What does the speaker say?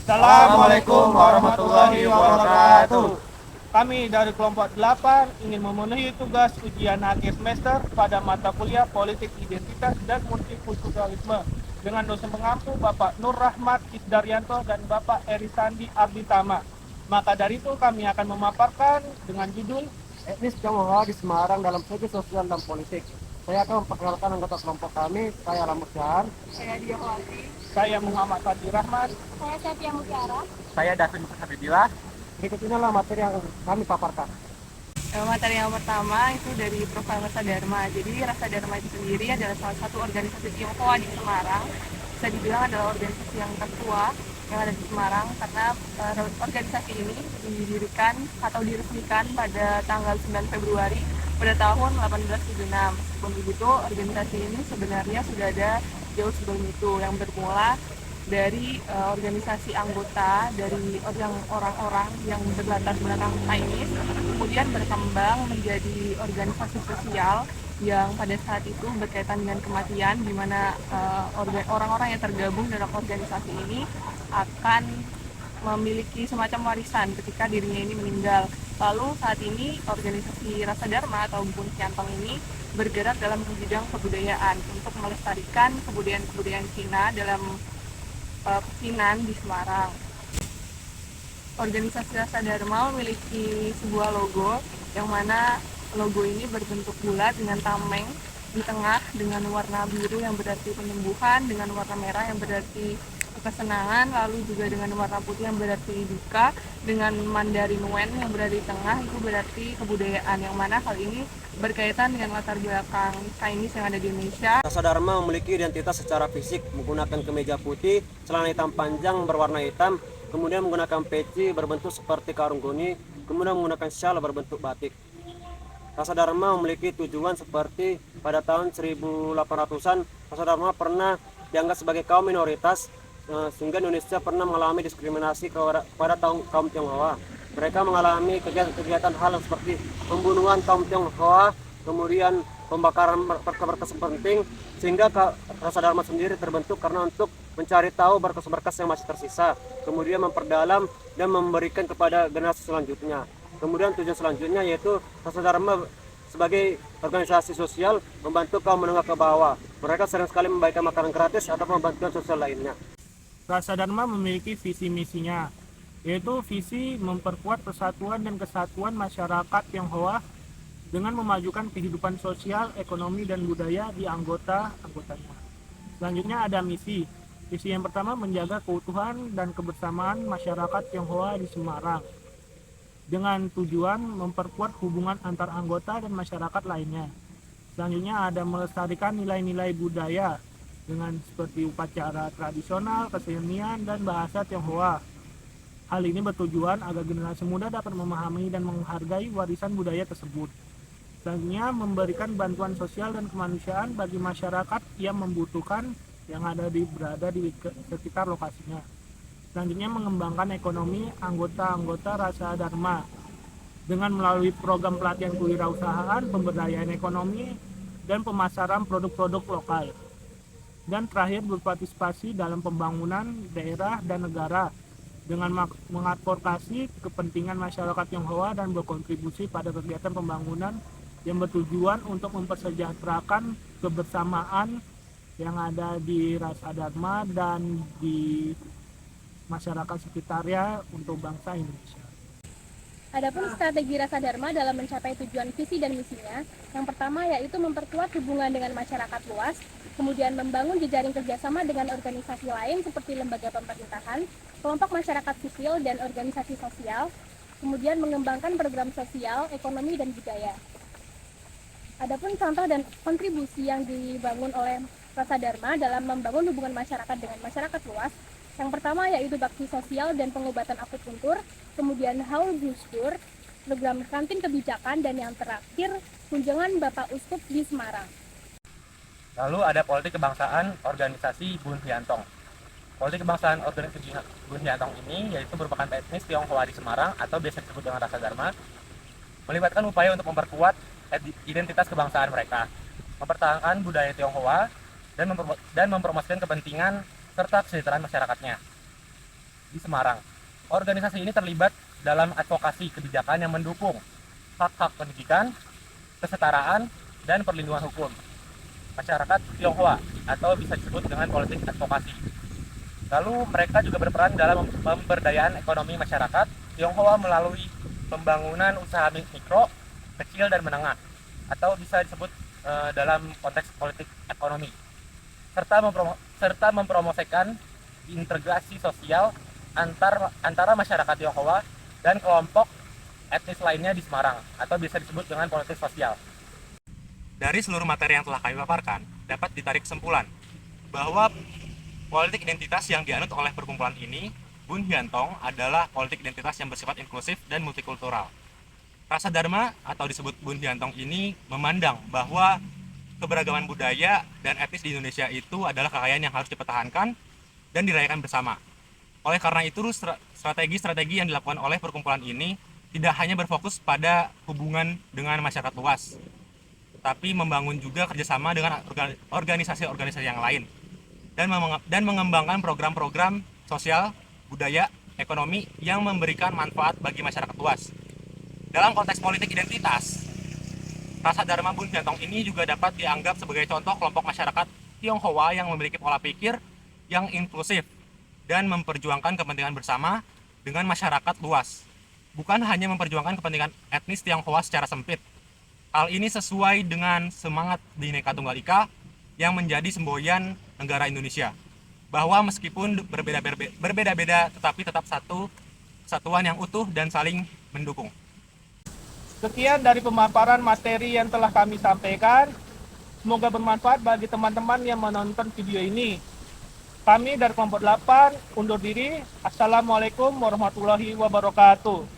Assalamualaikum warahmatullahi wabarakatuh. Kami dari kelompok 8 ingin memenuhi tugas ujian akhir semester pada mata kuliah Politik Identitas dan Multikulturalisme dengan dosen pengampu Bapak Nur Rahmat Isdaryanto dan Bapak Erisandi Arditama. Maka dari itu kami akan memaparkan dengan judul Etnis Tionghoa di Semarang dalam segi sosial dan politik. Saya akan memperkenalkan anggota kelompok kami, saya Lamus Jahan. Saya Diawati. saya Muhammad Fadli Rahmat. Saya Sepia Mutiara. Saya Davin Habibillah. Berikut inilah materi yang kami paparkan. Materi yang pertama itu dari Profil Rasa Dharma. Jadi Rasa Dharma itu sendiri adalah salah satu organisasi Tionghoa di Semarang. Bisa dibilang adalah organisasi yang tertua yang ada di Semarang karena organisasi ini didirikan atau diresmikan pada tanggal 9 Februari pada tahun 1876. Sebelum itu organisasi ini sebenarnya sudah ada jauh sebelum itu, yang bermula dari organisasi anggota dari orang-orang yang berlatar belakang Chinese, kemudian berkembang menjadi organisasi sosial yang pada saat itu berkaitan dengan kematian, di mana orang-orang yang tergabung dalam organisasi ini akan memiliki semacam warisan ketika dirinya ini meninggal. Lalu saat ini organisasi Rasa Dharma atau Bun Tiantong ini bergerak dalam bidang kebudayaan untuk melestarikan kebudayaan Cina dalam pecinan di Semarang. Organisasi Rasa Dharma memiliki sebuah logo yang mana logo ini berbentuk bulat dengan tameng di tengah dengan warna biru yang berarti penyembuhan, dengan warna merah yang berarti kesenangan, lalu juga dengan warna putih yang berarti duka, dengan Mandarin Wen yang berada di tengah itu berarti kebudayaan, yang mana hal ini berkaitan dengan latar belakang Chinese yang ada di Indonesia. Rasa Dharma memiliki identitas secara fisik menggunakan kemeja putih, celana hitam panjang berwarna hitam, kemudian menggunakan peci berbentuk seperti karung goni, kemudian menggunakan syal berbentuk batik. Rasa Dharma memiliki tujuan seperti pada tahun 1800-an, Rasa Dharma pernah dianggap sebagai kaum minoritas, sehingga Indonesia pernah mengalami diskriminasi kepada kaum Tionghoa. Mereka mengalami kegiatan hal seperti pembunuhan kaum Tionghoa, kemudian pembakaran berkas penting, sehingga Rasa Dharma sendiri terbentuk karena untuk mencari tahu berkas-berkas yang masih tersisa, kemudian memperdalam dan memberikan kepada generasi selanjutnya. Kemudian tujuan selanjutnya yaitu Rasa Dharma sebagai organisasi sosial membantu kaum menengah ke bawah. Mereka sering sekali membagikan makanan gratis atau bantuan sosial lainnya. Rasa Dharma memiliki visi misinya, yaitu visi memperkuat persatuan dan kesatuan masyarakat Tionghoa dengan memajukan kehidupan sosial, ekonomi, dan budaya di anggotanya. Selanjutnya ada misi. Misi yang pertama menjaga keutuhan dan kebersamaan masyarakat Tionghoa di Semarang dengan tujuan memperkuat hubungan antar anggota dan masyarakat lainnya. Selanjutnya ada melestarikan nilai-nilai budaya dengan seperti upacara tradisional, kesenian, dan bahasa Tionghoa. Hal ini bertujuan agar generasi muda dapat memahami dan menghargai warisan budaya tersebut. Selanjutnya memberikan bantuan sosial dan kemanusiaan bagi masyarakat yang membutuhkan yang berada di sekitar lokasinya. Selanjutnya mengembangkan ekonomi anggota-anggota Rasa Dharma dengan melalui program pelatihan kewirausahaan, pemberdayaan ekonomi, dan pemasaran produk-produk lokal. Dan terakhir berpartisipasi dalam pembangunan daerah dan negara dengan mengadvokasi kepentingan masyarakat Tionghoa dan berkontribusi pada kegiatan pembangunan yang bertujuan untuk mempersejahterakan kebersamaan yang ada di Rasa Dharma dan di masyarakat sekitarnya untuk bangsa Indonesia. Adapun strategi Rasa Dharma dalam mencapai tujuan visi dan misinya, yang pertama yaitu memperkuat hubungan dengan masyarakat luas, kemudian membangun jejaring kerjasama dengan organisasi lain seperti lembaga pemerintahan, kelompok masyarakat sipil, dan organisasi sosial, kemudian mengembangkan program sosial, ekonomi, dan budaya. Adapun contoh dan kontribusi yang dibangun oleh Rasa Dharma dalam membangun hubungan masyarakat dengan masyarakat luas, yang pertama yaitu bakti sosial dan pengobatan akupuntur, kemudian haul Gusdur, program kantin kebijakan, dan yang terakhir kunjungan Bapak Uskup di Semarang. Lalu ada politik kebangsaan organisasi Bun Tiantong. Politik kebangsaan organisasi Bun Tiantong ini yaitu merupakan etnis Tionghoa di Semarang atau biasa disebut dengan Rasa Dharma, melibatkan upaya untuk memperkuat identitas kebangsaan mereka, mempertahankan budaya Tionghoa, dan mempromosikan kepentingan serta kesejahteraan masyarakatnya. di Semarang. Organisasi ini terlibat dalam advokasi kebijakan yang mendukung hak-hak pendidikan, kesetaraan, dan perlindungan hukum masyarakat Tionghoa atau bisa disebut dengan politik advokasi. Lalu mereka juga berperan dalam pemberdayaan ekonomi masyarakat Tionghoa melalui pembangunan usaha mikro, kecil, dan menengah atau bisa disebut dalam konteks politik ekonomi serta mempromosikan integrasi sosial antara masyarakat Tionghoa dan kelompok etnis lainnya di Semarang atau bisa disebut dengan politik sosial. Dari seluruh materi yang telah kami paparkan, dapat ditarik kesimpulan bahwa politik identitas yang dianut oleh perkumpulan ini, Bun Hyantong, adalah politik identitas yang bersifat inklusif dan multikultural. Rasa Dharma atau disebut Bun Hyantong ini memandang bahwa keberagaman budaya dan etnis di Indonesia itu adalah kekayaan yang harus dipertahankan dan dirayakan bersama. Oleh karena itu, strategi-strategi yang dilakukan oleh perkumpulan ini tidak hanya berfokus pada hubungan dengan masyarakat luas, tapi membangun juga kerjasama dengan organisasi-organisasi yang lain dan mengembangkan program-program sosial, budaya, ekonomi yang memberikan manfaat bagi masyarakat luas. Dalam konteks politik identitas, Rasa Dharma Bun Hyantong ini juga dapat dianggap sebagai contoh kelompok masyarakat Tionghoa yang memiliki pola pikir yang inklusif dan memperjuangkan kepentingan bersama dengan masyarakat luas, bukan hanya memperjuangkan kepentingan etnis Tionghoa secara sempit. Hal ini sesuai dengan semangat Bhinneka Tunggal Ika yang menjadi semboyan negara Indonesia, bahwa meskipun berbeda-beda tetapi tetap satu kesatuan yang utuh dan saling mendukung. Sekian dari pemaparan materi yang telah kami sampaikan. Semoga bermanfaat bagi teman-teman yang menonton video ini. Kami dari kelompok 8 undur diri. Assalamualaikum warahmatullahi wabarakatuh.